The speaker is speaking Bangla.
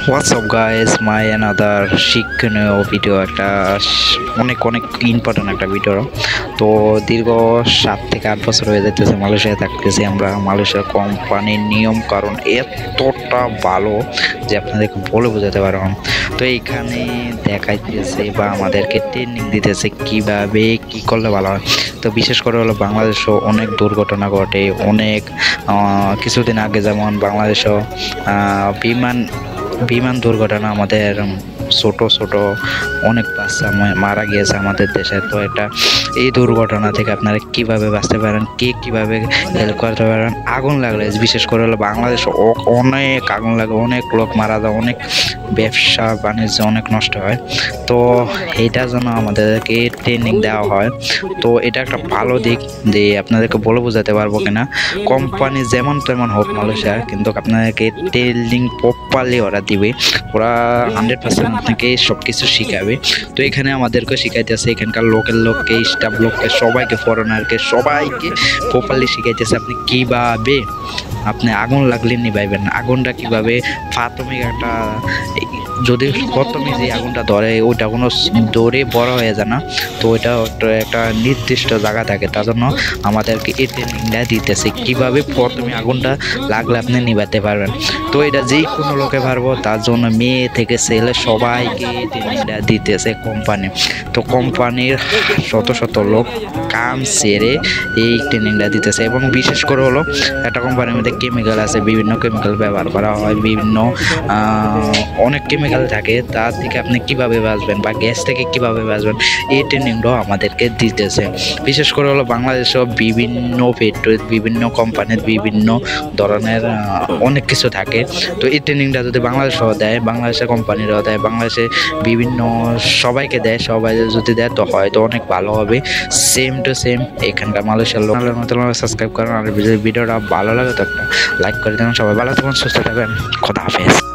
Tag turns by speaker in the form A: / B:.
A: হোয়াটসঅ্যাপ গাইস, মাই অ্যানাদার শিক্ষণীয় ভিডিও, একটা অনেক অনেক ইম্পর্টেন্ট একটা ভিডিও। তো দীর্ঘ 7 থেকে 8 বছর হয়ে যেতেছে মালয়েশিয়ায় থাকতেছি আমরা। মালয়েশিয়ার কোম্পানির নিয়ম কারণ এতটা ভালো যে আপনাদেরকে বলে বোঝাতে পারবো না। তো এইখানে দেখাইতেছে বা আমাদেরকে ট্রেনিং দিতেছে কিভাবে কি করলে ভালো হয়। তো বিশেষ করে হলো বাংলাদেশেও অনেক দুর্ঘটনা ঘটে, অনেক কিছুদিন আগে যেমন বাংলাদেশেও বিমান দুর্ঘটনা, আমাদের ছোট ছোট অনেক বাচ্চা মারা গিয়েছে আমাদের দেশে। তো এটা এই দুর্ঘটনা থেকে আপনারা কিভাবে বাঁচতে পারেন, কিভাবে হেল্প করতে পারেন। আগুন লাগলে বিশেষ করে হলো বাংলাদেশে অনেক আগুন লাগে, অনেক লোক মারা যায়, অনেক ব্যবসা বাণিজ্য অনেক নষ্ট হয়। তো এইটার জন্য আমাদেরকে ট্রেনিং দেওয়া হয়। তো এটা একটা ভালো দিক যে আপনাদেরকে বলে বোঝাতে পারবো কিনা। কোম্পানি যেমন তেমন হোক মালয়েশিয়া, কিন্তু আপনাদেরকে ট্রেনিং প্রপারলি ওরা দিবে। ওরা 100% আপনাকে সব কিছু শিখাবে। তো এখানে আমাদেরকে শিখাইতেছে, এখানকার লোকের লোককে, স্টাফ লোককে, সবাইকে, ফরেনারকে সবাইকে প্রপারলি শিখাইতেছে আপনি কিভাবে আপনি আগুন লাগলে নিভাইবেন, আগুনটা কিভাবে প্রাথমিক একটা, যদি প্রথমে যে আগুনটা ধরে ওইটা কোনো দৌড়ে বড় হয়ে যায় না। তো ওইটা একটা নির্দিষ্ট জায়গা থাকে, তার জন্য আমাদেরকে এই ট্রেনিংটা দিতেছে কিভাবে প্রথমে আগুনটা লাগলে আপনি নিভাতে পারবেন। তো এটা যেই কোনো লোকে পারবো, তার জন্য মেয়ে থেকে ছেলে সবাইকে ট্রেনিংটা দিতেছে কোম্পানি। তো কোম্পানির শত শত লোক কাম সেরে এই ট্রেনিংটা দিতেছে। এবং বিশেষ করে হলো একটা কোম্পানির মধ্যে কেমিক্যাল আছে, বিভিন্ন কেমিক্যাল ব্যবহার করা হয়, বিভিন্ন অনেক কেমিক্যাল থাকে। তার থেকে আপনি কিভাবে বাঁচবেন বা গ্যাস থেকে কিভাবে বাঁচবেন, এই ট্রেনিংটাও আমাদেরকে দিতেছে। বিশেষ করে হলো বাংলাদেশেও বিভিন্ন ফ্যাক্টরি, বিভিন্ন কোম্পানির বিভিন্ন ধরনের অনেক কিছু থাকে। তো এই ট্রেনিংটা যদি বাংলাদেশেও দেয়, বাংলাদেশের কোম্পানিরাও দেয়, বাংলাদেশে বিভিন্ন সবাইকে দেয়, সবাই যদি দেয় তো হয়তো অনেক ভালো হবে। সেম টু সেম এখানকার মালয়েশিয়ার লোকের মতো সাবস্ক্রাইব করেন। আর ভিডিওটা ভালো লাগে তো একটা লাইক করে দেন। সবাই ভালো থাকুন, সুস্থ থাকবেন। খোদা হাফেজ।